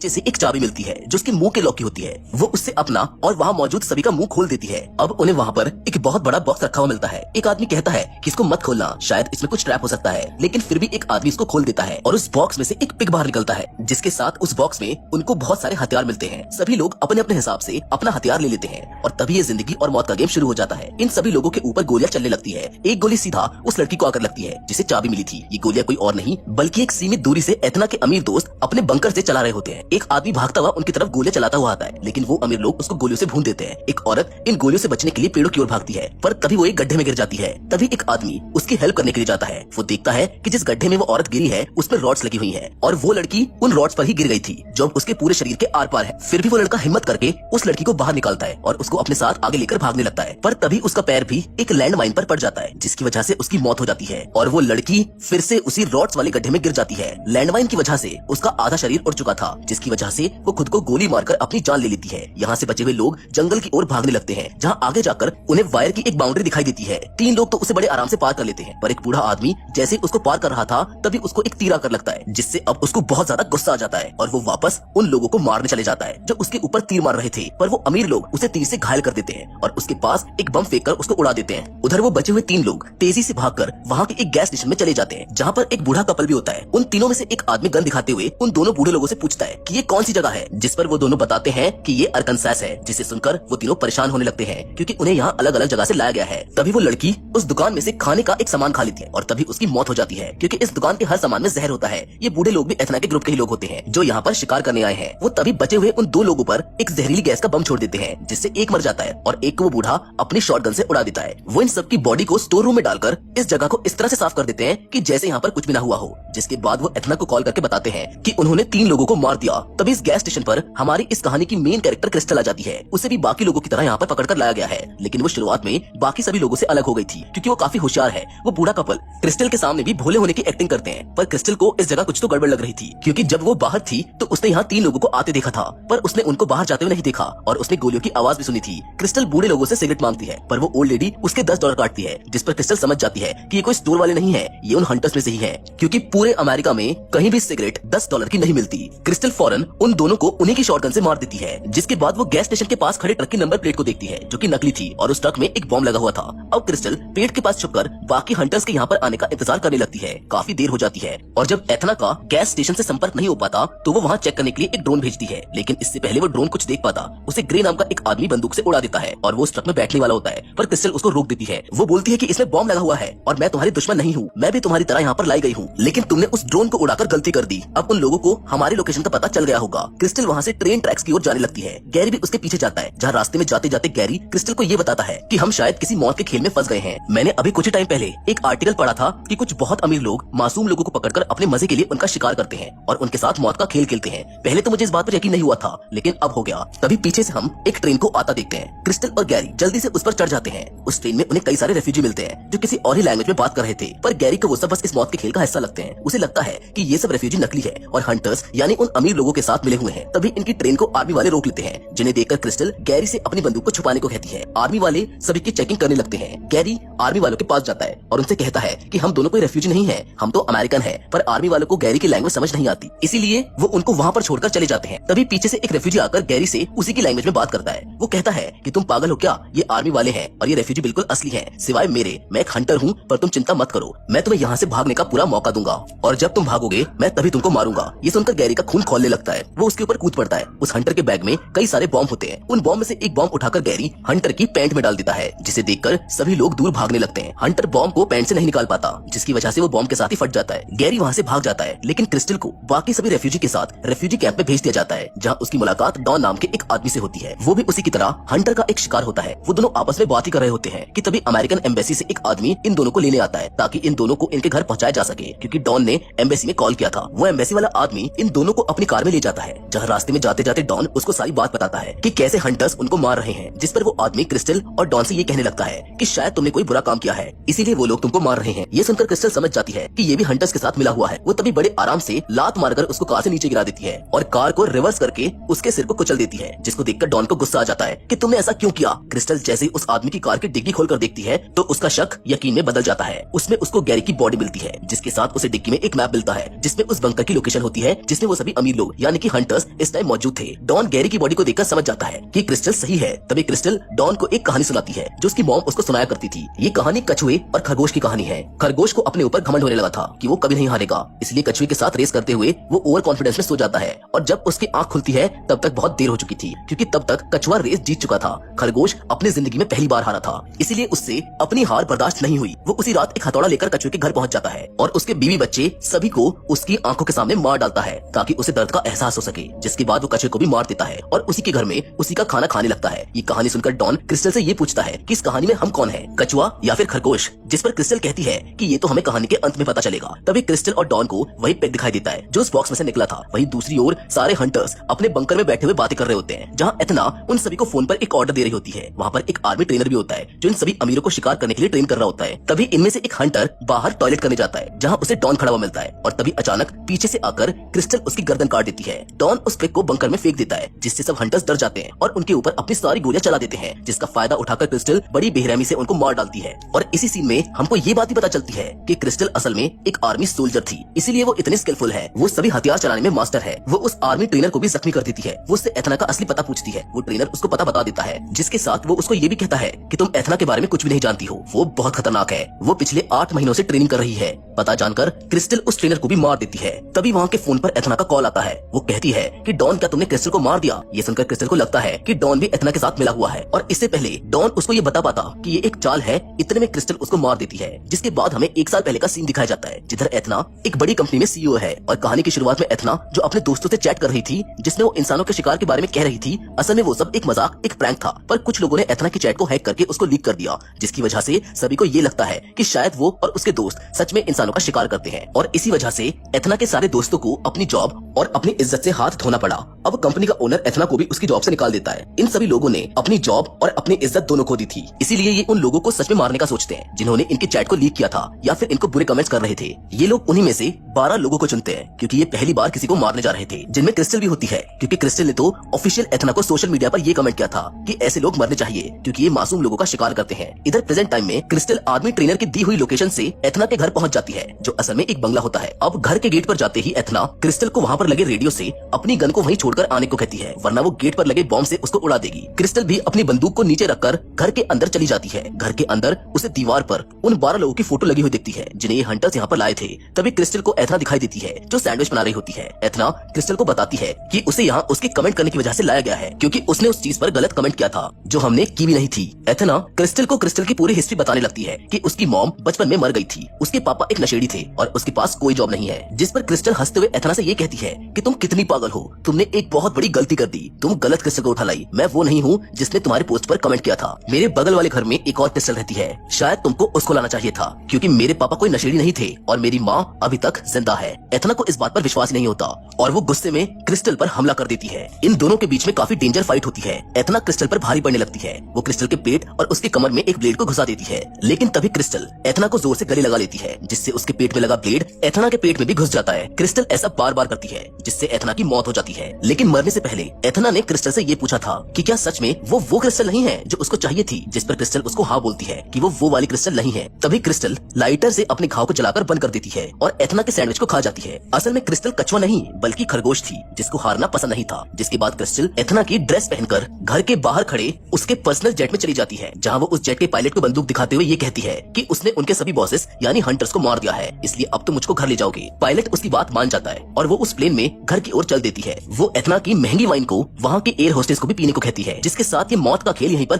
नीचे से एक चाबी मिलती है जो उसके मुंह के लॉक की होती है। वो उससे अपना और वहाँ मौजूद सभी का मुंह खोल देती है। अब उन्हें वहाँ पर एक बहुत बड़ा बॉक्स रखा हुआ मिलता है। एक आदमी कहता है कि इसको मत खोलना, शायद इसमें कुछ ट्रैप हो सकता है, लेकिन फिर भी एक आदमी इसको खोल देता है और उस बॉक्स में से एक पिग बाहर निकलता है, जिसके साथ उस बॉक्स में उनको बहुत सारे हथियार मिलते हैं। सभी लोग अपने अपने हिसाब से अपना हथियार ले लेते हैं और तभी ये जिंदगी और मौत का गेम शुरू हो जाता है। इन सभी लोगों के ऊपर गोलियां चलने लगती है। एक गोली सीधा उस लड़की को आकर लगती है जिसे चाबी मिली थी। ये गोलियां कोई और नहीं बल्कि एक सीमित दूरी से एथना के अमीर दोस्त अपने बंकर से चला रहे होते हैं। एक आदमी भागता हुआ उनकी तरफ गोलियां चलाता हुआ आता है, लेकिन वो अमीर लोग उसको गोलियों से भून देते हैं। एक औरत इन गोलियों से बचने के लिए पेड़ों की ओर भागती है, पर तभी वो एक गड्ढे में गिर जाती है। तभी एक आदमी उसकी हेल्प करने के लिए जाता है। वो देखता है कि जिस गड्ढे में वो औरत गिरी है उस पर रॉड्स लगी हुई है और वो लड़की उन रॉड्स पर ही गिर गई थी जो उसके पूरे शरीर के आर पार है। फिर भी वो लड़का हिम्मत करके उस लड़की को बाहर निकालता है और उसको अपने साथ आगे लेकर भागने लगता है, पर तभी उसका पैर भी एक लैंड माइन पर पड़ जाता है, जिसकी वजह से उसकी मौत हो जाती है और वो लड़की फिर से उसी रॉड्स वाले गड्ढे में गिर जाती है। लैंड माइन की वजह से उसका आधा शरीर उड़ चुका था, जिसकी वजह से वो खुद को गोली मारकर अपनी जान ले लेती है। यहाँ से बचे हुए लोग जंगल की ओर भागने लगते हैं, जहाँ आगे जाकर उन्हें वायर की एक बाउंड्री दिखाई देती है। 3 लोग तो उसे बड़े आराम से पार कर लेते हैं, पर एक बूढ़ा आदमी जैसे उसको पार कर रहा था तभी उसको एक तीर आकर लगता है, जिससे अब उसको बहुत ज्यादा गुस्सा आ जाता है और वो वापस उन लोगों को मारने चले जाता है जो उसके ऊपर तीर मार रहे थे। पर वो अमीर लोग उसे तीर से घायल कर देते हैं और उसके पास एक बम फेंककर उसको उड़ा देते हैं। उधर वो बचे हुए 3 लोग तेजी से भागकर वहाँ के एक गैस स्टेशन में चले जाते हैं, जहाँ पर एक बूढ़ा कपल भी होता है। उन तीनों में से एक आदमी गन दिखाते हुए उन दोनों बूढ़े लोगों से पूछता है कि ये कौन सी जगह है, जिस पर वो दोनों बताते हैं कि ये अरकानसास है, जिसे सुनकर वो तीनों परेशान होने लगते हैं क्योंकि उन्हें यहाँ अलग अलग जगह से लाया गया है। तभी वो लड़की उस दुकान में से खाने का एक सामान खा लेती है और तभी उसकी मौत हो जाती है क्योंकि इस दुकान के हर सामान में जहर होता है। ये बूढ़े लोग भी एथना के ग्रुप के ही लोग होते हैं जो यहाँ पर शिकार करने आए हैं। वो तभी बचे हुए उन 2 लोगों पर एक जहरीली गैस का बम छोड़ देते हैं, जिससे एक मर जाता है और एक को वो बूढ़ा अपनी शॉटगन से उड़ा देता है। वो इन सबकी बॉडी को स्टोर रूम में डालकर इस जगह को इस तरह से साफ कर देते हैं कि जैसे यहाँ पर कुछ भी ना हुआ हो। जिसके बाद वो एथना को कॉल करके बताते हैं कि उन्होंने 3 लोगों को मार दिया। तभी इस गैस स्टेशन पर हमारी इस कहानी की मेन कैरेक्टर क्रिस्टल आ जाती है। उसे भी बाकी लोगों की तरह यहाँ पर पकड़कर लाया गया है, लेकिन वो शुरुआत में बाकी सभी लोगों से अलग हो गई थी क्योंकि वो काफी होशियार है। वो बूढ़ा कपल क्रिस्टल के सामने भी भोले होने की एक्टिंग करते हैं, पर क्रिस्टल को इस जगह कुछ तो गड़बड़ लग रही थी क्योंकि जब वो बाहर थी तो उसने यहाँ 3 लोगों को आते देखा था, पर उसने उनको बाहर जाते हुए नहीं देखा और उसने गोलियों की आवाज भी सुनी थी। क्रिस्टल बूढ़े लोगों से सिगरेट मांगती है, पर वो ओल्ड लेडी उसके $10 काटती है, जिस पर क्रिस्टल समझ जाती है कि ये कोई स्टोर वाले नहीं है, ये उन हंटर्स में से ही है, क्योंकि पूरे अमेरिका में कहीं भी सिगरेट $10 की नहीं मिलती। क्रिस्टल फौरन उन दोनों को उन्हीं की शॉटगन से मार देती है। जिसके बाद वो गैस स्टेशन के पास खड़े ट्रक की नंबर प्लेट को देखती है जो कि नकली थी और उस ट्रक में एक बॉम्ब लगा हुआ था। अब क्रिस्टल पेड़ के पास छुपकर बाकी हंटर्स के यहाँ पर आने का इंतजार करने लगती है। काफी देर हो जाती है और जब एथना का गैस स्टेशन से संपर्क नहीं हो पाता तो वो वहाँ चेक करने के लिए एक ड्रोन भेजती है, लेकिन इससे पहले वो ड्रोन कुछ देख पाता उसे ग्रे नाम का एक आदमी बंदूक से उड़ा देता है और वो उस ट्रक में बैठने वाला होता है, पर क्रिस्टल उसको रोक देती है। वो बोलती है कि इसमें बॉम्ब लगा हुआ है और मैं तुम्हारी दुश्मन नहीं हूँ, मैं भी तुम्हारी तरह यहाँ पर लाई गई हूँ, लेकिन तुमने उस ड्रोन को उड़ाकर गलती कर दी। अब उन लोगों को हमारी लोकेशन का पता चल गया होगा। क्रिस्टल वहाँ से ट्रेन ट्रैक्स की ओर जाने लगती है। गैरी भी उसके पीछे जाता है, जहाँ रास्ते में जाते जाते गैरी क्रिस्टल को ये बताता है कि हम शायद किसी मौत के खेल में फंस गए हैं। मैंने अभी कुछ टाइम पहले एक आर्टिकल पढ़ा था कि कुछ बहुत अमीर लोग मासूम लोगों को पकड़कर अपने मजे के लिए उनका शिकार करते हैं और उनके साथ मौत का खेल खेलते हैं। पहले तो मुझे इस बात पर यकीन नहीं हुआ था, लेकिन अब हो गया। तभी पीछे से हम एक ट्रेन को आता देखते हैं। क्रिस्टल और गैरी जल्दी से उस पर चढ़ जाते हैं। उस ट्रेन में उन्हें कई सारे रेफ्यूजी मिलते हैं जो किसी और ही लैंग्वेज में बात कर रहे थे, पर गैरी को वो सब बस इस मौत के खेल का हिस्सा लगते हैं। उसे लगता है कि ये सब रेफ्यूजी नकली है और हंटर्स यानी उन अमीर लोगों के साथ मिले हुए हैं। तभी इनकी ट्रेन को आर्मी वाले रोक लेते हैं, जिन्हें देखकर क्रिस्टल गैरी से अपनी बंदूक को छुपाने को कहती है। आर्मी वाले सभी की चेकिंग करने लगते हैं। गैरी आर्मी वालों के पास जाता है और उनसे कहता है कि हम दोनों कोई रेफ्यूजी नहीं है, हम तो अमेरिकन है। पर आर्मी वालों को गैरी की लैंग्वेज समझ नहीं आती, इसीलिए वो उनको वहाँ पर छोड़कर चले जाते हैं। तभी पीछे से एक रेफ्यूजी आकर गैरी से उसी की लैंग्वेज में बात करता है। वो कहता है कि तुम पागल हो क्या, ये आर्मी वाले हैं और ये रेफ्यूजी बिल्कुल असली हैं, सिवाय मेरे। मैं एक हंटर हूँ, पर तुम चिंता मत करो, मैं तुम्हें यहाँ से भागने का पूरा मौका दूंगा और जब तुम भागोगे मैं तभी तुमको मारूंगा। ये सुनकर गैरी का खून खौलने लगता है। वो उसके ऊपर कूद पड़ता है। उस हंटर के बैग में कई सारे बॉम्ब होते हैं। उन बॉम्ब में से एक बॉम्ब उठाकर गैरी हंटर की पैंट में डाल देता है, जिसे देखकर सभी लोग दूर भागने लगते हैं। हंटर बॉम्ब को पैंट से नहीं निकाल पाता, जिसकी वजह से वो बॉम्ब के साथ ही फट जाता है। गैरी वहाँ से भाग जाता है, लेकिन क्रिस्टल को बाकी सभी रेफ्यूजी के साथ रेफ्यूजी कैंप में भेज दिया जाता है, जहाँ उसकी मुलाकात डॉन नाम के एक आदमी से होती है। वो भी उसी की तरह हंटर का एक शिकार होता है। वो दोनों आपस में बात ही कर रहे होते हैं कि तभी अमेरिकन एम्बेसी से एक आदमी इन दोनों को लेने आता है ताकि इन दोनों को इनके घर पहुंचाया जा सके, क्योंकि डॉन ने एम्बेसी में कॉल किया था। वो एम्बेसी वाला आदमी इन दोनों को अपनी कार में ले जाता है, जहाँ रास्ते में जाते जाते डॉन उसको सारी बात बताता है कि कैसे हंटर्स उनको मार रहे हैं, जिस पर वो आदमी क्रिस्टल और डॉन से ये कहने लगता है कि शायद तुमने कोई बुरा काम किया है, इसीलिए वो लोग तुमको मार रहे हैं। ये सुनकर क्रिस्टल समझ जाती है कि ये भी हंटर्स के साथ मिला हुआ है। वो तभी बड़े आराम से लात मारकर उसको कार से नीचे गिरा देती है और कार को रिवर्स करके उसके सिर को कुचल देती है, जिसको देखकर डॉन को गुस्सा आ जाता है कि तुमने ऐसा क्यों किया। क्रिस्टल जैसे ही उस आदमी की कार की डिग्गी खोलकर देखती है तो उसका शक यकीन में बदल जाता है। उसमें उसको गैरी की बॉडी मिलती है, जिसके साथ उसे डिग्गी में एक मैप मिलता है जिसमें उस बंकर की लोकेशन होती है जिसमें वो सभी अमीर लोग यानी कि हंटर्स इस टाइम मौजूद थे। डॉन गैरी की बॉडी को देखकर समझ जाता है कि क्रिस्टल सही है। तभी क्रिस्टल डॉन को एक कहानी सुनाती है जो उसकी मॉम उसको सुनाया करती थी। ये कहानी कछुए और खरगोश की कहानी है। खरगोश को अपने ऊपर घमंड होने लगा था कि वो कभी नहीं हारेगा, इसलिए कछुए के साथ रेस करते हुए वो ओवर कॉन्फिडेंस में सो जाता है और जब उसकी आंख खुलती है तब तक बहुत देर हो चुकी थी, क्योंकि तब तक कछुआ रेस जीत चुका था। खरगोश अपनी जिंदगी में पहली बार हारा था, इसीलिए उससे अपनी हार बर्दाश्त नहीं हुई। वो उसी रात एक हथौड़ा लेकर कछुए के घर पहुंच जाता है और उसके बीवी बच्चे सभी को उसकी आंखों के सामने मार डालता है ताकि उसे दर्द का एहसास हो सके। जिसके बाद वो कछुए को भी मार देता है और उसी के घर में उसी का खाना खाने लगता है। ये कहानी सुनकर डॉन क्रिस्टल से ये पूछता है कि इस कहानी में हम कौन है, कछुआ या फिर खरगोश? जिस पर क्रिस्टल कहती है कि ये तो हमें कहानी के अंत में पता चलेगा। तभी क्रिस्टल और डॉन को वही पेग दिखाई देता है जो उस बॉक्स में से निकला था। वहीं दूसरी ओर सारे हंटर्स अपने बंकर में बैठे हुए बातें कर रहे होते हैं, जहाँ एथना उन सभी को फोन पर एक ऑर्डर दे रही होती है। वहाँ पर एक आर्मी ट्रेनर भी होता है जो इन सभी अमीरों को शिकार करने के लिए ट्रेन कर रहा होता है। तभी इनमें से एक हंटर बाहर टॉयलेट करने जाता है, जहाँ उसे डॉन खड़ा हुआ मिलता है और तभी अचानक पीछे से आकर क्रिस्टल उसकी गर्दन काट देती है। डॉन उस पेग को बंकर में फेंक देता है, जिससे सब हंटर्स डर जाते हैं और उनके ऊपर अपनी सारी गोलियां चला देते हैं, जिसका फायदा उठाकर क्रिस्टल बड़ी बेरहमी से उनको मार डालती है। और इसी सीन में हमको ये बात भी पता चलती है कि क्रिस्टल असल में एक आर्मी सोल्जर थी, इसीलिए वो इतनी स्किलफुल है। वो सभी हथियार चलाने में मास्टर है। वो उस आर्मी ट्रेनर को भी जख्मी कर देती है। वो उससे एथना का असली पता पूछती है। वो ट्रेनर उसको पता बता देता है, जिसके साथ वो उसको ये भी कहता है कि तुम एथना के बारे में कुछ भी नहीं जानती हो, वो बहुत खतरनाक है। वो पिछले 8 महीनों से ट्रेनिंग कर रही है। पता जानकर क्रिस्टल उस ट्रेनर को भी मार देती है। तभी वहाँ के फोन पर एथना का कॉल आता है। वो कहती है कि डॉन, क्या तुमने क्रिस्टल को मार दिया? ये सुनकर क्रिस्टल को लगता है कि डॉन भी एथना के साथ मिला हुआ है और इससे पहले डॉन उसको ये बता पाता कि ये एक चाल है, इतने में क्रिस्टल उसको मार देती है। जिसके बाद हमें 1 साल पहले का सीन दिखाया जाता है, जिधर एथना एक बड़ी कंपनी में सीईओ है और कहानी की शुरुआत में एथना जो अपने दोस्तों से चैट कर रही थी, जिसमें वो इंसानों के शिकार के बारे में कह रही थी, असल में वो सब एक मजाक, एक प्रैंक था। पर कुछ लोगों ने एथना की चैट को हैक करके उसको लीक कर दिया, जिसकी वजह से सभी को ये लगता है कि शायद वो और उसके दोस्त सच में इंसानों का शिकार करते हैं। और इसी वजह से एथना के सारे दोस्तों को अपनी जॉब और अपनी इज्जत से हाथ धोना पड़ा। अब कंपनी का ओनर एथना को भी उसकी जॉब से निकाल देता है। इन सभी लोगों ने अपनी जॉब और अपनी इज्जत दोनों खो दी थी, इसीलिए ये उन लोगों को सच में मारने का सोचते हैं जिन्होंने इनकी चैट को लीक किया था या फिर इनको बुरे कमेंट्स कर रहे थे। ये लोग उन्हीं में से 12 लोगों को चुनते हैं, क्योंकि ये पहली बार किसी को मारने जा रहे थे, जिनमें क्रिस्टल भी होती है, क्योंकि क्रिस्टल ने तो ऑफिशियल एथना को सोशल मीडिया पर ये कमेंट किया था कि ऐसे लोग मरने चाहिए क्योंकि ये मासूम लोगों का शिकार करते हैं। इधर प्रेजेंट टाइम में क्रिस्टल आर्मी ट्रेनर की दी हुई लोकेशन से एथना के घर पहुंच जाती है, जो असल में एक बंगला होता है। अब घर के गेट पर जाते ही एथना क्रिस्टल को वहाँ पर लगे रेडियो से अपनी गन को वहीं छोड़कर आने को कहती है, वरना वो गेट पर लगे बॉम्ब से उसको उड़ा देगी। क्रिस्टल भी अपनी बंदूक को नीचे रखकर घर के अंदर चली जाती है। घर के अंदर उसे दीवार पर उन 12 लोगों की फोटो लगी हुई दिखती है जिन्हें ये हंटर्स यहाँ पर लाए थे। तभी क्रिस्टल को एथना दिखाई देती है जो सैंडविच बना रही होती है। एथना क्रिस्टल को बताती है कि उसे यहाँ उसके कमेंट करने की वजह से लाया गया है, क्योंकि उसने उस चीज पर गलत कमेंट किया था जो हमने की भी नहीं थी। एथना क्रिस्टल को क्रिस्टल की पूरी हिस्ट्री बताने लगती है कि उसकी मॉम बचपन में मर गई थी, उसके पापा एक नशेड़ी थे और उसके पास कोई जॉब नहीं है। जिस पर क्रिस्टल हंसते हुए एथना से ये कहती है कि तुम कितनी पागल हो, तुमने एक बहुत बड़ी गलती कर दी, तुम गलत क्रिस्टल को उठा लाई। मैं वो नहीं हूँ जिसने तुम्हारे पोस्ट पर कमेंट किया था। मेरे बगल वाले घर में एक और क्रिस्टल रहती है, शायद तुमको उसको लाना चाहिए था, क्योंकि मेरे पापा कोई नशेड़ी नहीं थे और मेरी माँ अभी तक जिंदा है। एथना को इस बात पर विश्वास नहीं होता और वो गुस्से में क्रिस्टल पर हमला कर देती है। इन दोनों के बीच में काफी डेंजर फाइट होती है। एथना क्रिस्टल पर भारी पड़ने लगती है। वो क्रिस्टल के पेट और उसके कमर में एक ब्लेड को घुसा देती है, लेकिन तभी क्रिस्टल एथना को जोर से गले लगा लेती है, जिससे उसके पेट में लगा ब्लेड एथना के पेट में भी घुस जाता है। क्रिस्टल ऐसा बार बार करती है, जिससे एथना की मौत हो जाती है। लेकिन मरने से पहले एथना ने क्रिस्टल से ये पूछा था कि क्या सच में वो क्रिस्टल नहीं है जो उसको चाहिए थी, जिस पर क्रिस्टल उसको हाँ बोलती है कि वो वाली क्रिस्टल नहीं है। तभी क्रिस्टल लाइटर से अपने घाव को जलाकर बंद कर देती है और एथना के सैंडविच को खा जाती है। असल में क्रिस्टल कछुआ नहीं बल्कि खरगोश थी, जिसको हारना पसंद नहीं था। जिसके बाद क्रिस्टल एथना की ड्रेस पहनकर घर के बाहर खड़े उसके पर्सनल जेट में चली जाती है, जहाँ वो उस जेट के पायलट को बंदूक दिखाते हुए ये कहती है कि उसने उनके सभी बॉसेस यानी हंटर्स को मार दिया है, इसलिए अब तो मुझको घर ले जाओगे। पायलट उसकी बात मान जाता है और वो उस प्लेन में घर की ओर चल देती है। वो एथना की महंगी वाइन को वहाँ के एयर होस्टेस को भी पीने को कहती है, जिसके साथ ये मौत का खेल यहीं पर